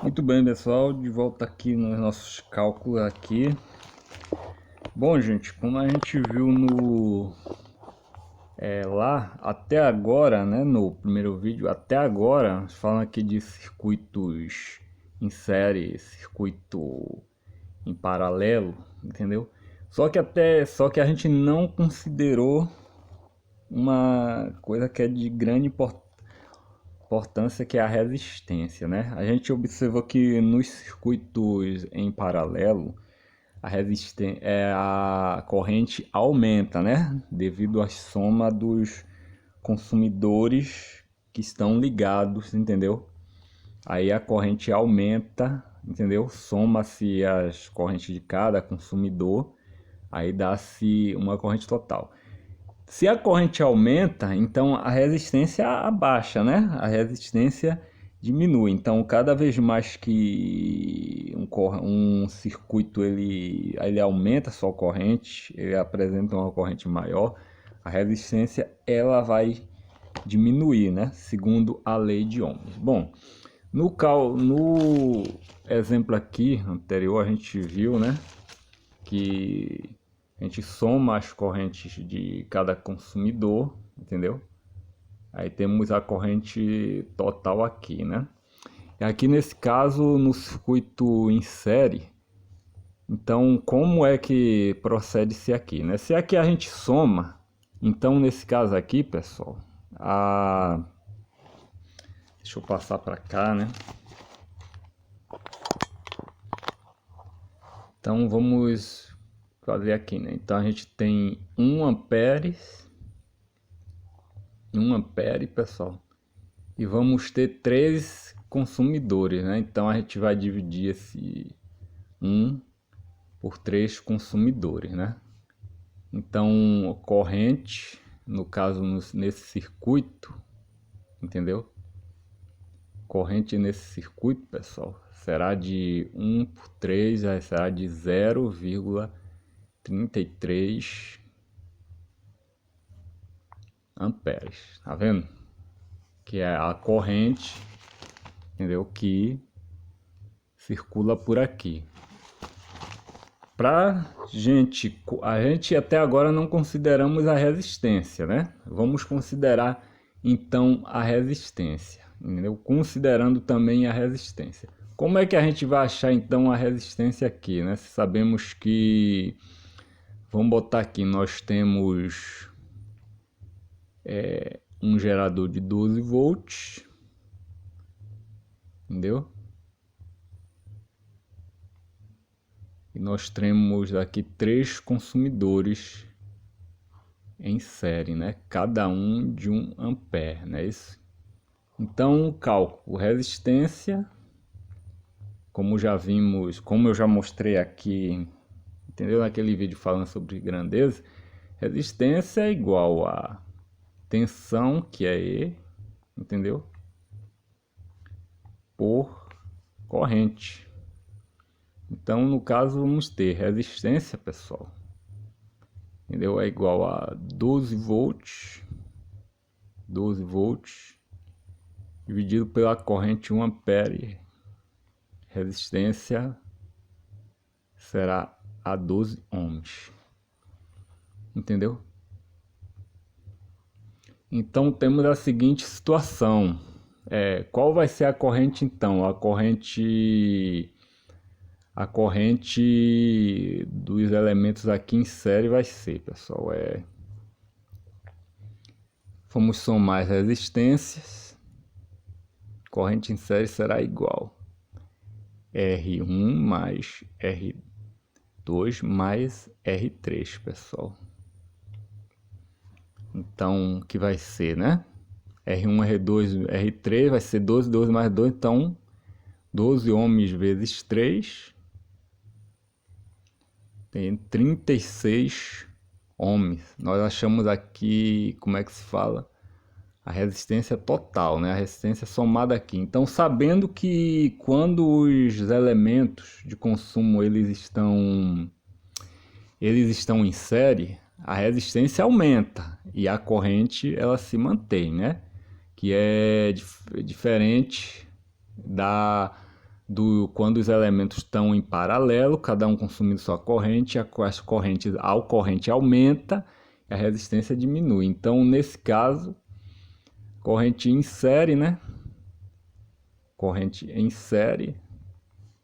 Muito bem, pessoal, de volta aqui nos nossos cálculos aqui. Bom, gente, como a gente viu no lá até agora, né, no primeiro vídeo, até agora falando aqui de circuitos em série, circuito em paralelo, entendeu? Só que a gente não considerou uma coisa que é de grande importância, que é a resistência, né? A gente observou que nos circuitos em paralelo a corrente aumenta, né? Devido à soma dos consumidores que estão ligados, entendeu? Aí a corrente aumenta, entendeu? Soma-se as correntes de cada consumidor, aí dá-se uma corrente total. Se a corrente aumenta, então a resistência abaixa, né? A resistência diminui. Então, cada vez mais que um circuito ele aumenta a sua corrente, ele apresenta uma corrente maior, a resistência ela vai diminuir, né? Segundo a lei de Ohms. Bom, no exemplo aqui anterior a gente viu, né, que a gente soma as correntes de cada consumidor, entendeu? Aí temos a corrente total aqui, né? E aqui nesse caso, no circuito em série, então como é que procede-se aqui, né? Se aqui a gente soma, então nesse caso aqui, pessoal, deixa eu passar para cá, né? Então vamos fazer aqui, né? Então a gente tem 1 ampere, pessoal, e vamos ter 3 consumidores, né? Então a gente vai dividir esse 1 por 3 consumidores, né? Então corrente, no caso nesse circuito, entendeu? Corrente nesse circuito, pessoal, será de 1 por 3, aí será de 0,33 amperes, tá vendo? Que é a corrente, entendeu? Que circula por aqui. A gente até agora não consideramos a resistência, né? Vamos considerar então a resistência, entendeu? Considerando também a resistência. Como é que a gente vai achar então a resistência aqui, né? Sabemos que, vamos botar aqui, nós temos um gerador de 12 volts, entendeu? E nós temos aqui 3 consumidores em série, né? Cada um de 1 ampere, não é isso? Então, o cálculo resistência, como já vimos, como eu já mostrei aqui, entendeu? Naquele vídeo falando sobre grandeza, resistência é igual a tensão, que é E, entendeu? Por corrente. Então, no caso, vamos ter resistência, pessoal, entendeu? É igual a 12 volts dividido pela corrente 1 ampere. Resistência será a 12 ohms, entendeu? Então temos a seguinte situação. Qual vai ser a corrente então? A corrente dos elementos aqui em série vai ser, pessoal, vamos somar as resistências. Corrente em série será igual R1 mais R2 mais R3, pessoal. Então, que vai ser, né? R1, R2, R3 vai ser 12, 12 mais 2, então 12 ohms vezes 3 tem 36 ohms. Nós achamos aqui, como é que se fala? A resistência total, né? A resistência somada aqui. Então, sabendo que quando os elementos de consumo eles estão em série, a resistência aumenta e a corrente ela se mantém, né? Que é diferente quando os elementos estão em paralelo, cada um consumindo sua corrente, a corrente aumenta e a resistência diminui. Então, nesse caso, corrente em série, né? Corrente em série,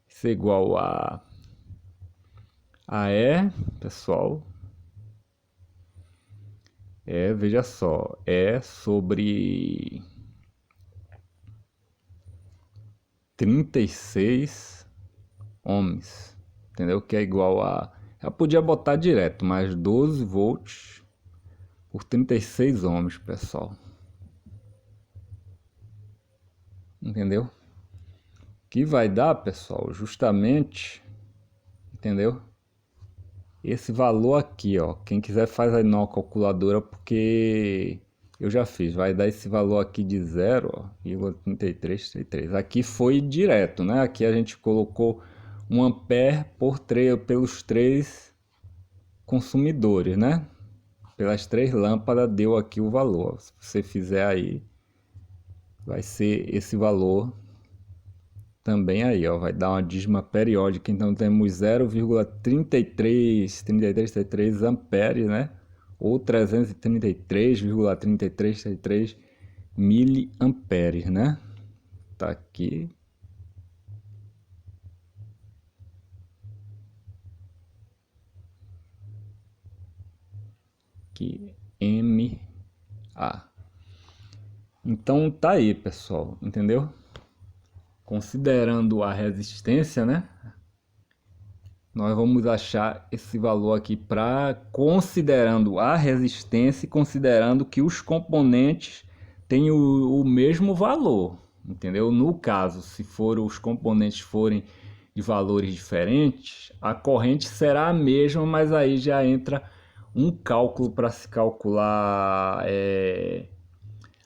isso é igual a E, pessoal, veja só, E sobre 36 ohms, entendeu? Que é igual a... Eu podia botar direto, mas 12 volts por 36 ohms, pessoal. Entendeu? Que vai dar, pessoal, justamente, entendeu? Esse valor aqui, ó. Quem quiser faz aí na calculadora, porque eu já fiz. Vai dar esse valor aqui de 0,3333. Aqui foi direto, né? Aqui a gente colocou 1 ampere pelos 3 consumidores, né? Pelas 3 lâmpadas deu aqui o valor. Se você fizer aí, vai ser esse valor também aí, ó, vai dar uma dígima periódica. Então temos 0,3333 amperes, né? Ou 333,3333 miliamperes, né? Tá aqui. Aqui, MA. Então tá aí, pessoal, entendeu? Considerando a resistência, né? Nós vamos achar esse valor aqui considerando a resistência e considerando que os componentes têm o mesmo valor, entendeu? No caso, se os componentes forem de valores diferentes, a corrente será a mesma, mas aí já entra um cálculo para se calcular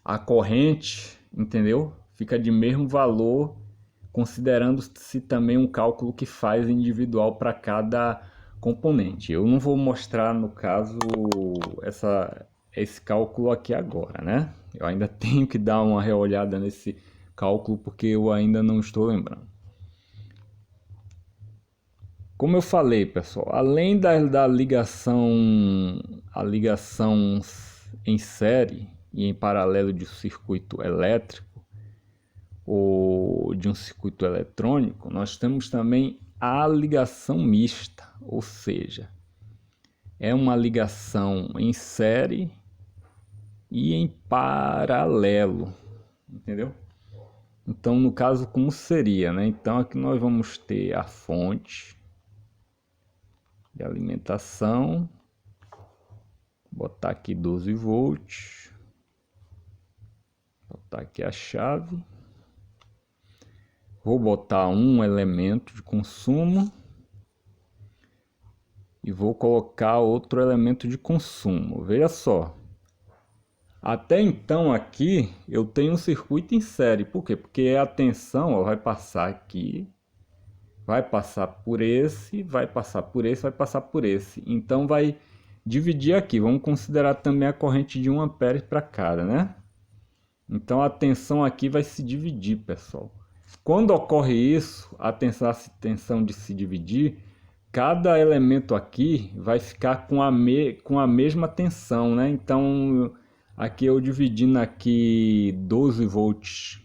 a corrente, entendeu? Fica de mesmo valor, considerando-se também um cálculo que faz individual para cada componente. Eu não vou mostrar, no caso, esse cálculo aqui agora, né? Eu ainda tenho que dar uma reolhada nesse cálculo, porque eu ainda não estou lembrando. Como eu falei, pessoal, além da ligação em série e em paralelo de um circuito elétrico, ou de um circuito eletrônico, nós temos também a ligação mista, ou seja, é uma ligação em série e em paralelo, entendeu? Então, no caso, como seria, né? Então, aqui nós vamos ter a fonte de alimentação, botar aqui 12 volts, botar aqui a chave. Vou botar um elemento de consumo e vou colocar outro elemento de consumo. Veja só. Até então aqui eu tenho um circuito em série. Por quê? Porque a tensão, ó, vai passar aqui, vai passar por esse, vai passar por esse, vai passar por esse. Então vai dividir aqui. Vamos considerar também a corrente de 1 ampere para cada, né? Então a tensão aqui vai se dividir, pessoal. Quando ocorre isso, a tensão de se dividir, cada elemento aqui vai ficar com a mesma tensão, né? Então, aqui eu dividindo aqui 12 volts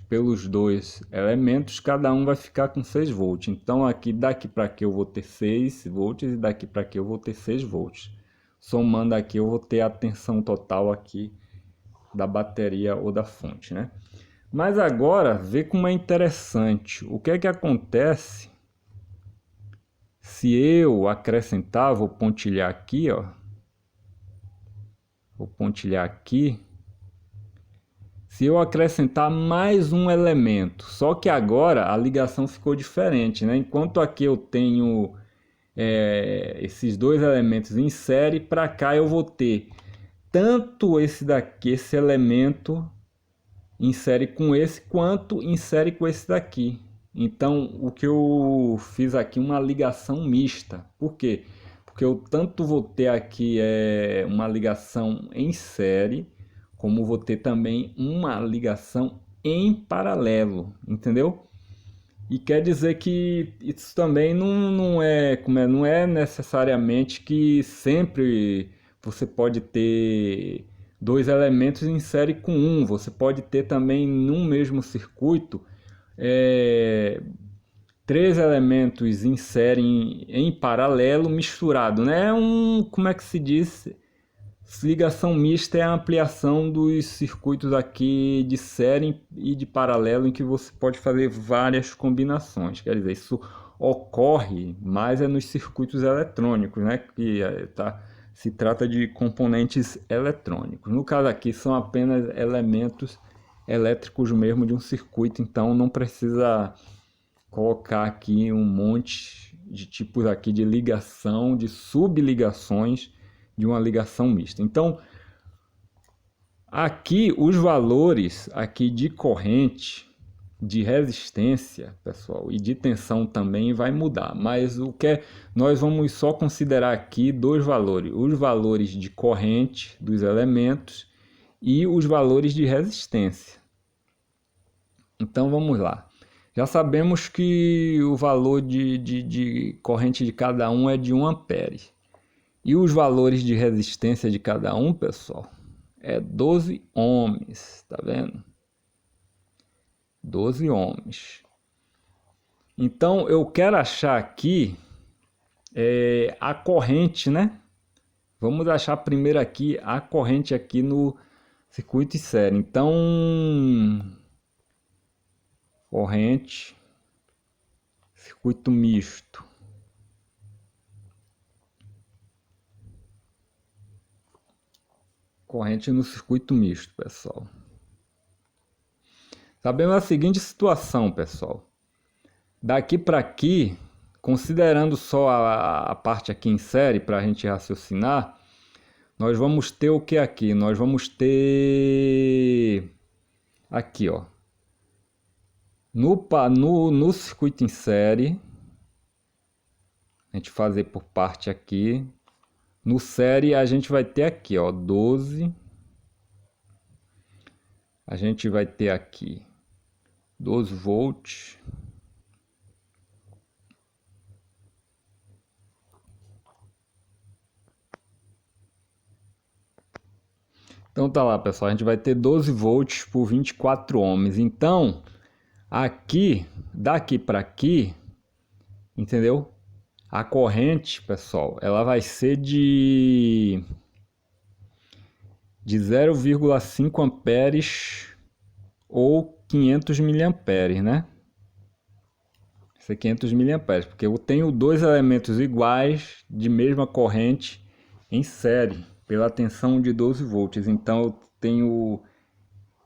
pelos 2 elementos, cada um vai ficar com 6 volts. Então, aqui daqui para aqui eu vou ter 6 volts e daqui para aqui eu vou ter 6 volts. Somando aqui eu vou ter a tensão total aqui da bateria ou da fonte, né? Mas agora, vê como é interessante. O que é que acontece se eu acrescentar, vou pontilhar aqui, ó. Vou pontilhar aqui. Se eu acrescentar mais um elemento, só que agora a ligação ficou diferente, né? Enquanto aqui eu tenho esses 2 elementos em série, para cá eu vou ter tanto esse daqui, esse elemento em série com esse, quanto em série com esse daqui. Então, o que eu fiz aqui, uma ligação mista. Por quê? Porque eu tanto vou ter aqui uma ligação em série, como vou ter também uma ligação em paralelo, entendeu? E quer dizer que isso também não é necessariamente que sempre você pode ter dois elementos em série com um. Você pode ter também num mesmo circuito é, três elementos em série em paralelo misturado, né? Como é que se diz? Ligação mista é a ampliação dos circuitos aqui de série e de paralelo em que você pode fazer várias combinações. Quer dizer, isso ocorre mais nos circuitos eletrônicos, né? Que se trata de componentes eletrônicos. No caso aqui são apenas elementos elétricos mesmo de um circuito, então não precisa colocar aqui um monte de tipos aqui de ligação, de subligações de uma ligação mista. Então, aqui os valores aqui de corrente, de resistência, pessoal, e de tensão também vai mudar, mas o que nós vamos só considerar aqui dois valores, os valores de corrente dos elementos e os valores de resistência. Então vamos lá. Já sabemos que o valor de corrente de cada um é de 1 ampere. E os valores de resistência de cada um, pessoal, é 12 ohms, tá vendo? 12 ohms. Então eu quero achar aqui a corrente, né? Vamos achar primeiro aqui a corrente aqui no circuito em série. Então, corrente, circuito misto. Corrente no circuito misto, pessoal. Sabemos a seguinte situação, pessoal. Daqui para aqui, considerando só a parte aqui em série para a gente raciocinar, nós vamos ter o que aqui? Nós vamos ter aqui, ó, no circuito em série, a gente fazer por parte aqui. No série a gente vai ter aqui, ó, 12. A gente vai ter aqui 12 volts. Então tá lá, pessoal, a gente vai ter 12 volts por 24 ohms. Então, aqui, daqui para aqui, entendeu? A corrente, pessoal, ela vai ser de 0,5 amperes ou 500 miliamperes, né? Isso é 500 miliamperes, porque eu tenho dois elementos iguais de mesma corrente em série, pela tensão de 12 volts. Então eu tenho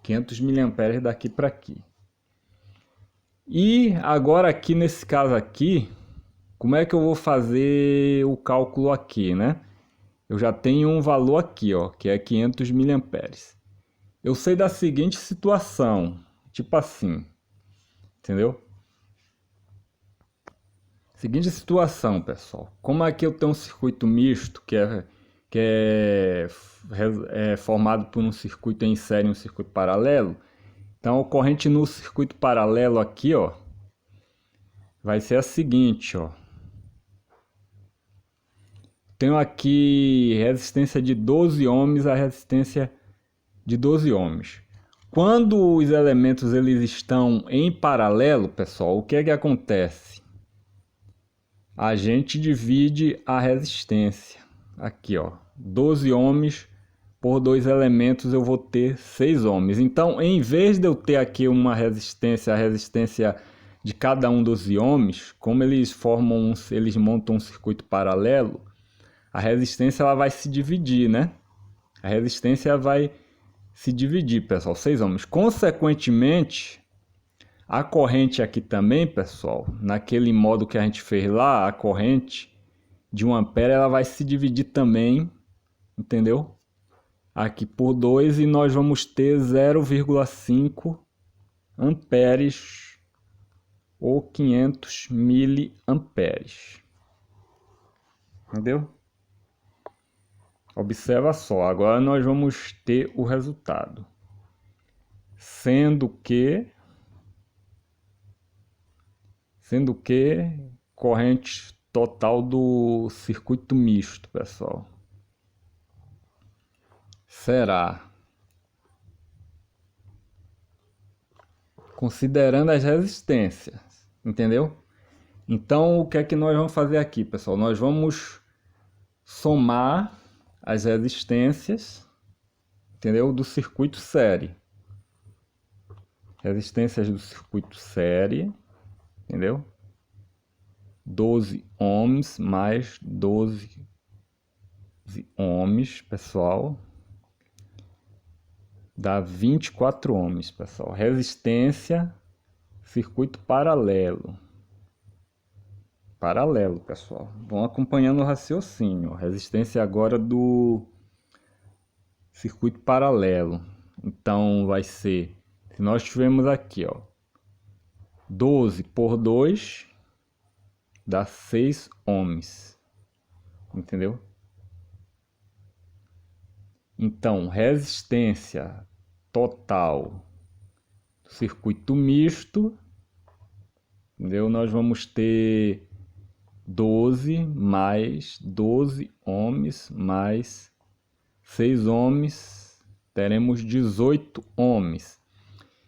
500 miliamperes daqui para aqui. E agora aqui nesse caso aqui, como é que eu vou fazer o cálculo aqui, né? Eu já tenho um valor aqui, ó, que é 500 miliamperes. Eu sei da seguinte situação, tipo assim, entendeu? Seguinte situação, pessoal. Como aqui eu tenho um circuito misto, é formado por um circuito em série e um circuito paralelo, então a corrente no circuito paralelo aqui, ó, vai ser a seguinte, ó. Tenho aqui resistência de 12 ohms, a resistência de 12 ohms. Quando os elementos eles estão em paralelo, pessoal, o que é que acontece? A gente divide a resistência. Aqui, ó, 12 ohms por dois elementos eu vou ter 6 ohms. Então, em vez de eu ter aqui uma resistência, a resistência de cada um dos ohms, como eles montam um circuito paralelo, a resistência ela vai se dividir, né? A resistência vai se dividir, pessoal, 6 ohms. Consequentemente, a corrente aqui também, pessoal, naquele modo que a gente fez lá, a corrente de 1 ampere, ela vai se dividir também, entendeu? Aqui por 2 e nós vamos ter 0,5 amperes ou 500 miliamperes. Entendeu? Observa só, agora nós vamos ter o resultado. sendo que corrente total do circuito misto, pessoal, será, considerando as resistências, entendeu? Então, o que é que nós vamos fazer aqui, pessoal? Nós vamos somar as resistências, entendeu? Do circuito série. Resistências do circuito série, entendeu? 12 ohms mais 12 ohms, pessoal, dá 24 ohms, pessoal. Resistência, circuito paralelo. Paralelo, pessoal. Vão acompanhando o raciocínio. Resistência agora do circuito paralelo. Então vai ser, se nós tivermos aqui, ó, 12 por 2 dá 6 ohms. Entendeu? Então, resistência total do circuito misto, entendeu? Nós vamos ter 12 mais 12 ohms mais 6 ohms, teremos 18 ohms.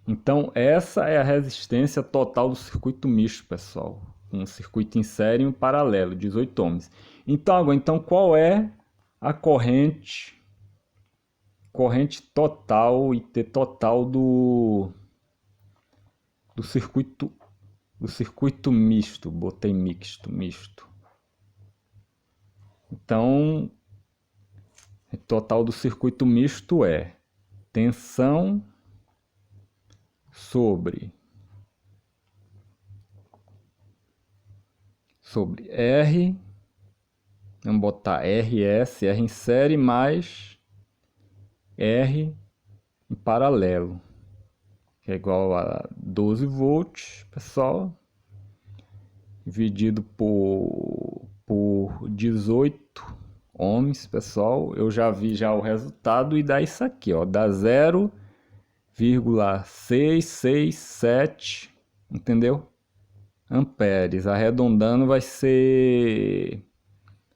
Então, essa é a resistência total do circuito misto, pessoal. Um circuito em série e um paralelo, 18 ohms. Então, qual é a corrente total, IT total do circuito misto? Botei misto. Então, o total do circuito misto é tensão sobre R, vamos botar RS, R em série, mais R em paralelo, que é igual a 12 volts, pessoal, dividido por 18 ohms, pessoal. Eu já vi já o resultado e dá isso aqui, ó, dá 0,667, entendeu? Amperes. Arredondando vai ser,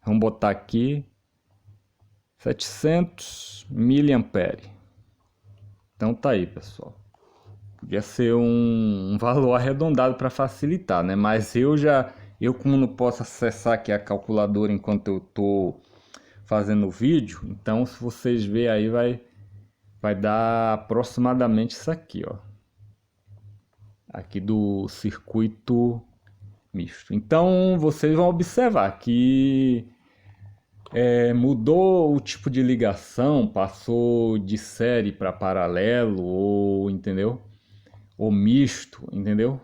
vamos botar aqui, 700 miliamperes. Então tá aí, pessoal. Podia ser um valor arredondado para facilitar, né? Mas eu como não posso acessar aqui a calculadora enquanto eu tô fazendo o vídeo, então se vocês verem aí vai dar aproximadamente isso aqui, ó. Aqui do circuito misto. Então vocês vão observar que mudou o tipo de ligação, passou de série para paralelo, ou entendeu? Ou misto, entendeu?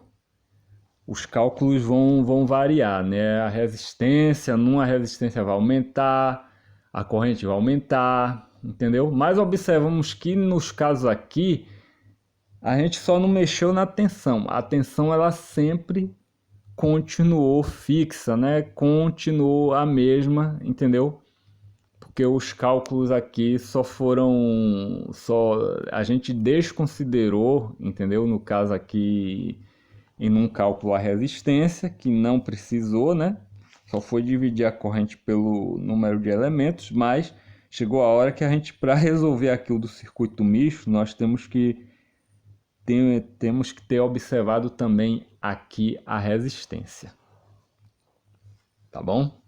Os cálculos vão variar, né? A resistência, numa resistência vai aumentar, a corrente vai aumentar, entendeu? Mas observamos que nos casos aqui, a gente só não mexeu na tensão. A tensão ela sempre continuou fixa, né? Continuou a mesma, entendeu? Porque os cálculos aqui a gente desconsiderou, entendeu? No caso aqui, em um cálculo a resistência, que não precisou, né? Só foi dividir a corrente pelo número de elementos, mas chegou a hora que a gente, para resolver aquilo do circuito misto, nós temos que ter observado também aqui a resistência. Tá bom?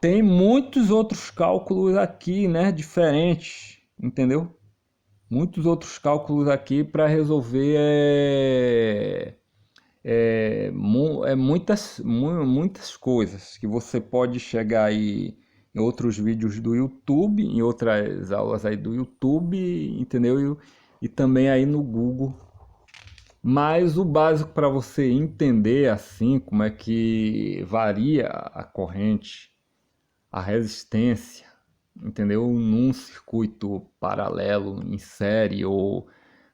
Tem muitos outros cálculos aqui, né, diferentes, entendeu? Muitos outros cálculos aqui para resolver muitas coisas que você pode chegar aí em outros vídeos do YouTube, em outras aulas aí do YouTube, entendeu? E também aí no Google. Mas o básico para você entender assim como é que varia a corrente, a resistência, entendeu? Num circuito paralelo em série ou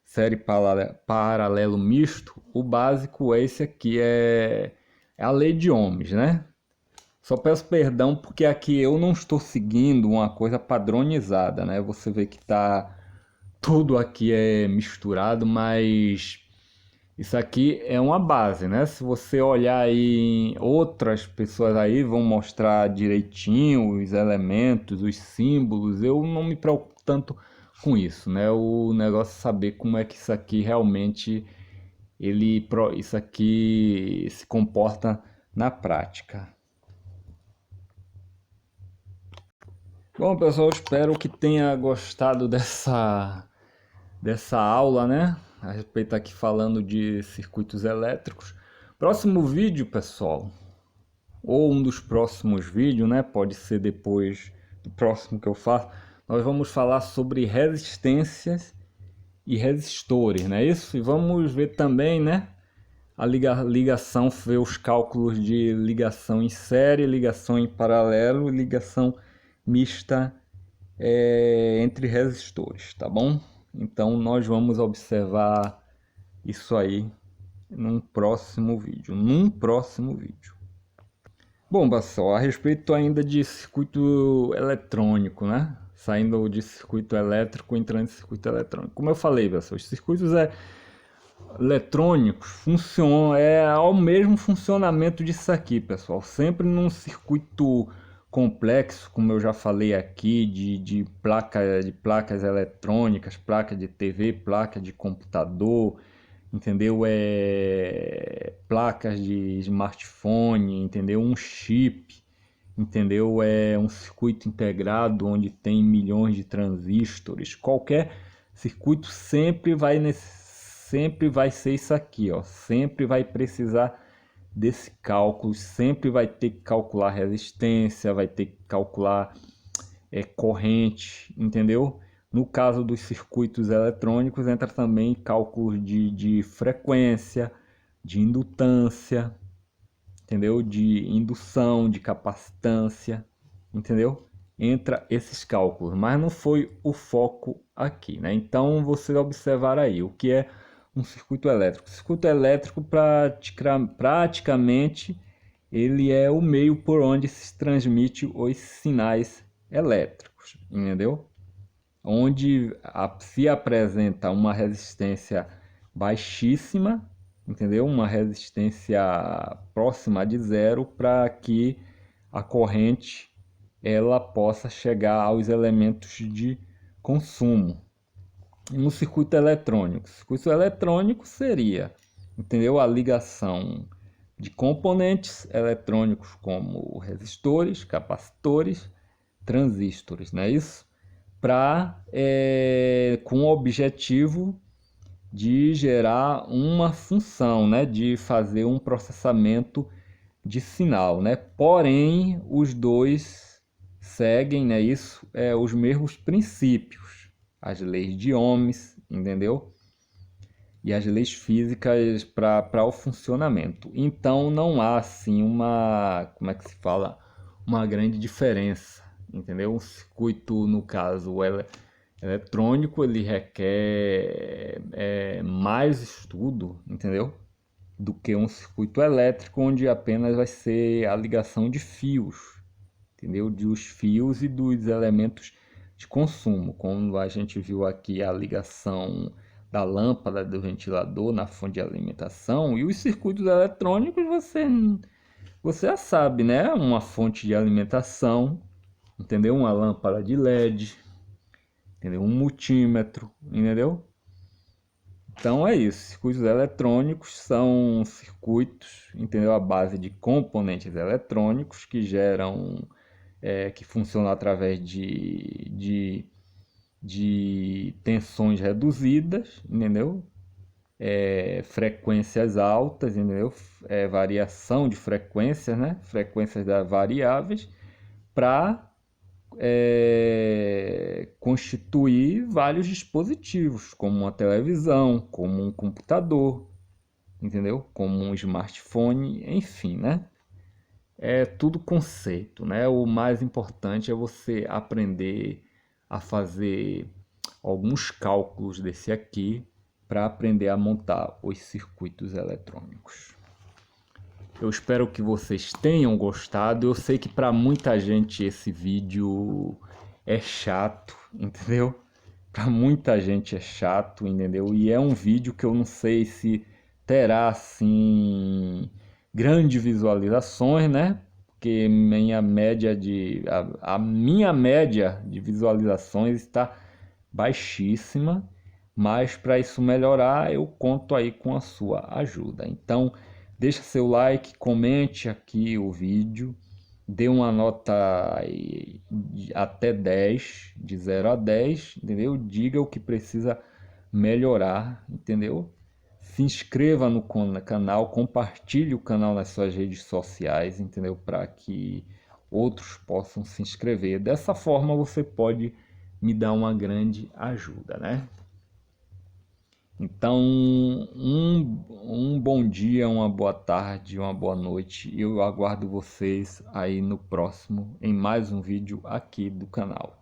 série paralelo misto, o básico é esse aqui, é a lei de Ohms, né? Só peço perdão porque aqui eu não estou seguindo uma coisa padronizada, né? Você vê que tá tudo aqui é misturado, mas isso aqui é uma base, né? Se você olhar aí, outras pessoas aí vão mostrar direitinho os elementos, os símbolos. Eu não me preocupo tanto com isso, né? O negócio é saber como é que isso aqui realmente isso aqui se comporta na prática. Bom, pessoal, espero que tenha gostado dessa aula, né? A respeito aqui falando de circuitos elétricos. Próximo vídeo, pessoal, ou um dos próximos vídeos, né? Pode ser depois do próximo que eu faço. Nós vamos falar sobre resistências e resistores, não é isso? E vamos ver também, né? A ligação, ver os cálculos de ligação em série, ligação em paralelo e ligação mista entre resistores, tá bom? Então nós vamos observar isso aí num próximo vídeo. Bom, pessoal, a respeito ainda de circuito eletrônico, né? Saindo de circuito elétrico, entrando em circuito eletrônico. Como eu falei, pessoal, os circuitos eletrônicos funcionam, ao mesmo funcionamento disso aqui, pessoal. Sempre num circuito complexo, como eu já falei aqui, de placas eletrônicas, placa de TV, placa de computador, entendeu? Placas de smartphone, entendeu? Um chip, entendeu? É um circuito integrado onde tem milhões de transistores. Qualquer circuito sempre vai ser isso aqui, ó. Sempre vai precisar desse cálculo, sempre vai ter que calcular resistência, vai ter que calcular corrente, entendeu? No caso dos circuitos eletrônicos, entra também cálculos de frequência, de indutância, entendeu? De indução, de capacitância, entendeu? Entra esses cálculos, mas não foi o foco aqui, né? Então, você observar aí o que é um circuito elétrico. O circuito elétrico, praticamente, ele é o meio por onde se transmite os sinais elétricos, entendeu? Onde se apresenta uma resistência baixíssima, entendeu? Uma resistência próxima de zero para que a corrente ela possa chegar aos elementos de consumo. No circuito eletrônico, o circuito eletrônico seria, entendeu? A ligação de componentes eletrônicos como resistores, capacitores, transistores, não é isso? Com o objetivo de gerar uma função, né? De fazer um processamento de sinal, né? Porém, os dois seguem, né? Os mesmos princípios, as leis de Ohms, entendeu? E as leis físicas para o funcionamento. Então não há assim como é que se fala, uma grande diferença, entendeu? Um circuito, no caso, eletrônico, ele requer mais estudo, entendeu? Do que um circuito elétrico, onde apenas vai ser a ligação de fios, entendeu? Dos fios e dos elementos de consumo, como a gente viu aqui a ligação da lâmpada do ventilador na fonte de alimentação. E os circuitos eletrônicos você já sabe, né? Uma fonte de alimentação, entendeu? Uma lâmpada de LED, entendeu? Um multímetro, entendeu? Então é isso, circuitos eletrônicos são circuitos, entendeu? À base de componentes eletrônicos que que funcionam através de tensões reduzidas, entendeu? Frequências altas, entendeu? Variação de frequências, né? Frequências variáveis para constituir vários dispositivos, como uma televisão, como um computador, entendeu? Como um smartphone, enfim, né? É tudo conceito, né? O mais importante é você aprender a fazer alguns cálculos desse aqui para aprender a montar os circuitos eletrônicos. Eu espero que vocês tenham gostado. Eu sei que para muita gente esse vídeo é chato, entendeu? para muita gente é chato, entendeu? E é um vídeo que eu não sei se terá assim grandes visualizações, né? Porque a minha média de visualizações está baixíssima, mas para isso melhorar, eu conto aí com a sua ajuda. Então, deixa seu like, comente aqui o vídeo, dê uma nota aí até 10, de 0 a 10, entendeu? Diga o que precisa melhorar, entendeu? Se inscreva no canal, compartilhe o canal nas suas redes sociais, entendeu? Para que outros possam se inscrever. Dessa forma você pode me dar uma grande ajuda, né? Então, um bom dia, uma boa tarde, uma boa noite. Eu aguardo vocês aí no próximo, em mais um vídeo aqui do canal.